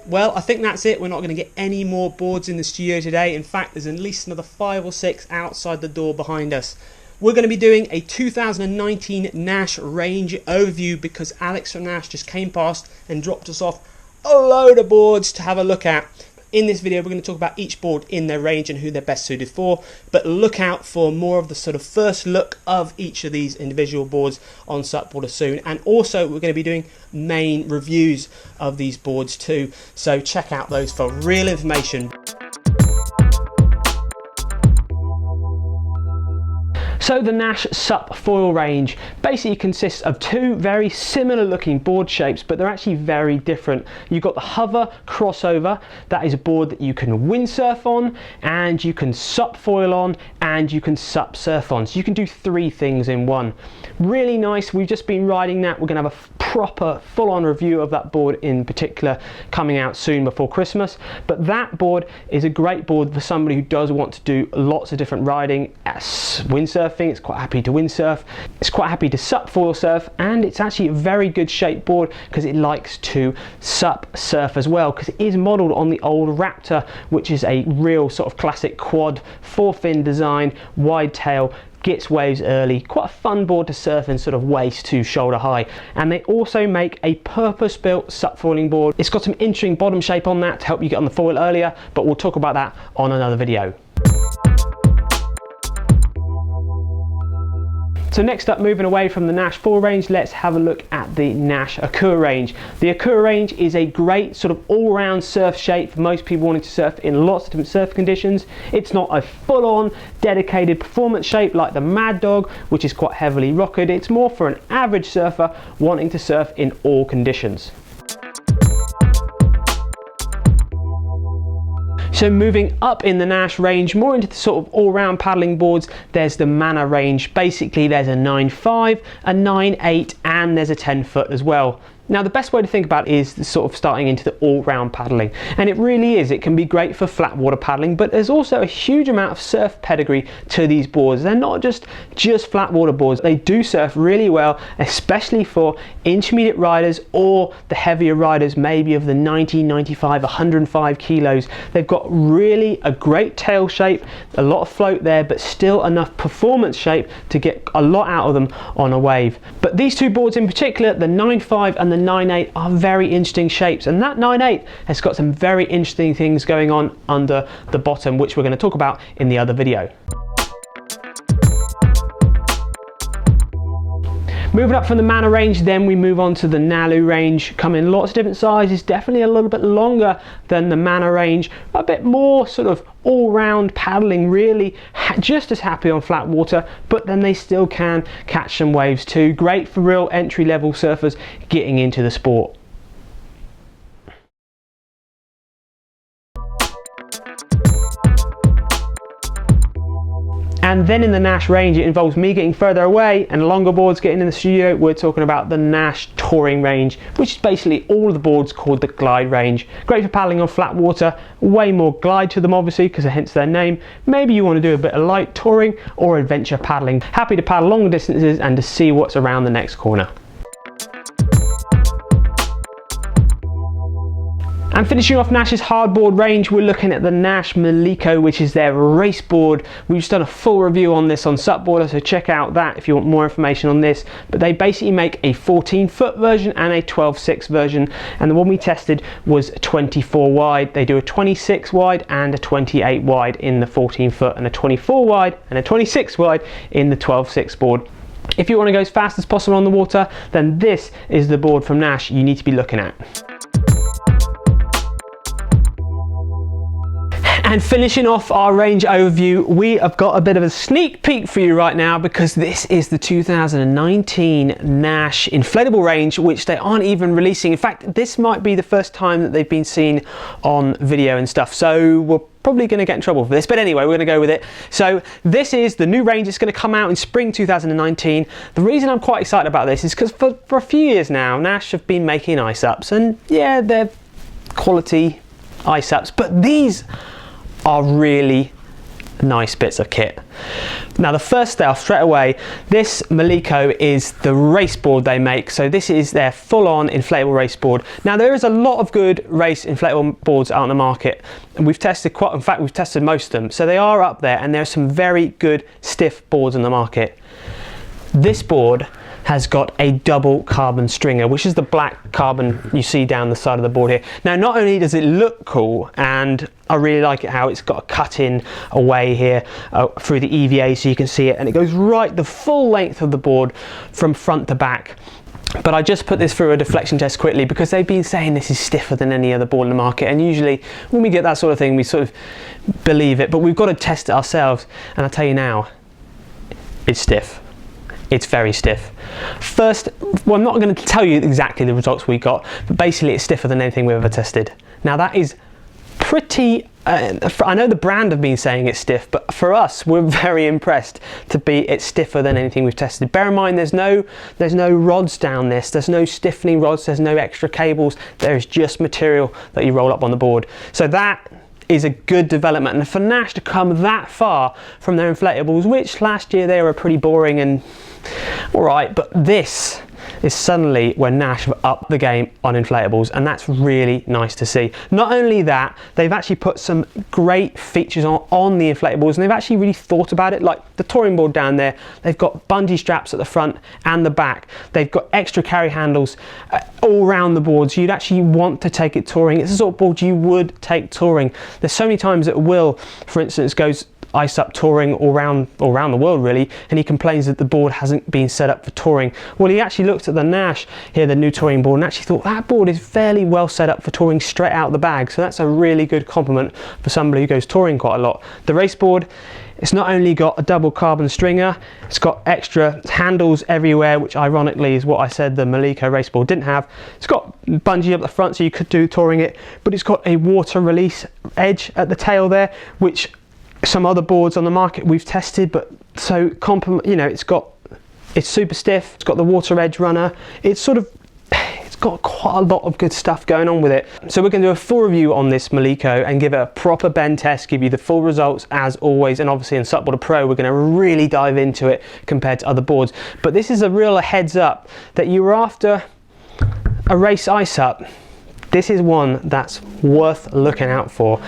Well, I think that's it. We're not going to get any more boards in the studio today. In fact, there's at least another 5 or 6 outside the door behind us. We're going to be doing a 2019 Naish range overview because Alex from Naish just came past and dropped us off a load of boards to have a look at. In this video, we're going to talk about each board in their range and who they're best suited for, but look out for more of the sort of first look of each of these individual boards on SUPboarder soon. And also, we're going to be doing main reviews of these boards too, so check out those for real information. So the Naish SUP foil range basically consists of 2 very similar looking board shapes, but they're actually very different. You've got the Hover crossover. That is a board that you can windsurf on, and you can SUP foil on, and you can SUP surf on. So you can do 3 things in one. Really nice. We've just been riding that. We're going to have a proper full-on review of that board in particular coming out soon before Christmas. But that board is a great board for somebody who does want to do lots of different riding. As windsurfing, it's quite happy to windsurf, it's quite happy to SUP foil surf, and it's actually a very good shaped board because it likes to SUP surf as well, because it is modelled on the old Raptor, which is a real sort of classic quad 4-fin design, wide tail, gets waves early, quite a fun board to surf in sort of waist to shoulder high. And they also make a purpose-built SUP foiling board. It's got some interesting bottom shape on that to help you get on the foil earlier, but we'll talk about that on another video. So next up, moving away from the Naish foil range, let's have a look at the Naish Akua range. The Akua range is a great sort of all-round surf shape for most people wanting to surf in lots of different surf conditions. It's not a full-on dedicated performance shape like the Mad Dog, which is quite heavily rocketed. It's more for an average surfer wanting to surf in all conditions. So moving up in the Naish range, more into the sort of all-round paddling boards, there's the Mana range. Basically, there's a 9.5, a 9.8, and there's a 10-foot as well. Now, the best way to think about it is sort of starting into the all-round paddling, and it really is. It can be great for flat water paddling, but there's also a huge amount of surf pedigree to these boards. They're not just flat water boards. They do surf really well, especially for intermediate riders or the heavier riders, maybe of the 90, 95, 105 kilos. They've got really a great tail shape, a lot of float there, but still enough performance shape to get a lot out of them on a wave. But these 2 boards in particular, the 9.5 and the 9.8, are very interesting shapes, and that 9.8 has got some very interesting things going on under the bottom, which we're going to talk about in the other video. Moving up from the Mana range, then we move on to the Nalu range. Come in lots of different sizes, definitely a little bit longer than the Mana range, a bit more sort of all-round paddling, really just as happy on flat water, but then they still can catch some waves too. Great for real entry-level surfers getting into the sport. And then in the Naish range, it involves me getting further away and longer boards getting in the studio. We're talking about the Naish touring range, which is basically all of the boards called the glide range. Great for paddling on flat water, way more glide to them obviously, because hence their name. Maybe you want to do a bit of light touring or adventure paddling. Happy to paddle long distances and to see what's around the next corner. And finishing off Naish's hardboard range, we're looking at the Naish Maliko, which is their race board. We've just done a full review on this on SUPboarder, so check out that if you want more information on this. But they basically make a 14-foot version and a 12.6 version, and the one we tested was 24 wide. They do a 26 wide and a 28 wide in the 14-foot, and a 24 wide and a 26 wide in the 12.6 board. If you want to go as fast as possible on the water, then this is the board from Naish you need to be looking at. And finishing off our range overview, we have got a bit of a sneak peek for you right now, because this is the 2019 Naish inflatable range, which they aren't even releasing. In fact, this might be the first time that they've been seen on video and stuff, so we're probably going to get in trouble for this, but anyway, we're going to go with it. So this is the new range. It's going to come out in spring 2019. The reason I'm quite excited about this is because for a few years now, Naish have been making iSUPs, and yeah, they're quality iSUPs, but these are really nice bits of kit. Now the first step straight away, this Maliko is the race board they make. So this is their full-on inflatable race board. Now there is a lot of good race inflatable boards out on the market, and we've tested in fact we've tested most of them. So they are up there, and there's some very good stiff boards on the market. This board has got a double carbon stringer, which is the black carbon you see down the side of the board here. Now not only does it look cool, and I really like it how it's got a cut in away here through the EVA so you can see it, and it goes right the full length of the board from front to back. But I just put this through a deflection test quickly because they've been saying this is stiffer than any other board in the market, and usually when we get that sort of thing we sort of believe it, but we've got to test it ourselves, and I tell you now, it's stiff. It's very stiff. First, well, I'm not going to tell you exactly the results we got, but basically it's stiffer than anything we've ever tested. Now that is pretty, I know the brand have been saying it's stiff, but for us, we're very impressed to be it's stiffer than anything we've tested. Bear in mind, there's no rods down this, there's no stiffening rods, there's no extra cables, there is just material that you roll up on the board. So that is a good development, and for Naish to come that far from their inflatables, which last year they were pretty boring and alright, but this is suddenly when Naish have upped the game on inflatables, and that's really nice to see. Not only that, they've actually put some great features on the inflatables, and they've actually really thought about it, like the touring board down there. They've got bungee straps at the front and the back. They've got extra carry handles all around the board, so you'd actually want to take it touring. It's the sort of board you would take touring. There's so many times that Will, for instance, goes iSUP touring all around the world really, and he complains that the board hasn't been set up for touring. Well, he actually looked at the Naish here, the new touring board, and actually thought that board is fairly well set up for touring straight out the bag, so that's a really good compliment for somebody who goes touring quite a lot. The race board, it's not only got a double carbon stringer, it's got extra handles everywhere, which ironically is what I said the Maliko race board didn't have. It's got bungee up the front so you could do touring it, but it's got a water release edge at the tail there, which some other boards on the market we've tested, but so you know, it's super stiff, it's got the water edge runner, it's got quite a lot of good stuff going on with it. So we're going to do a full review on this Maliko and give it a proper bend test, give you the full results as always, and obviously in SUPboarder Pro we're going to really dive into it compared to other boards. But this is a real heads up that you were after a race iSUP. This is one that's worth looking out for.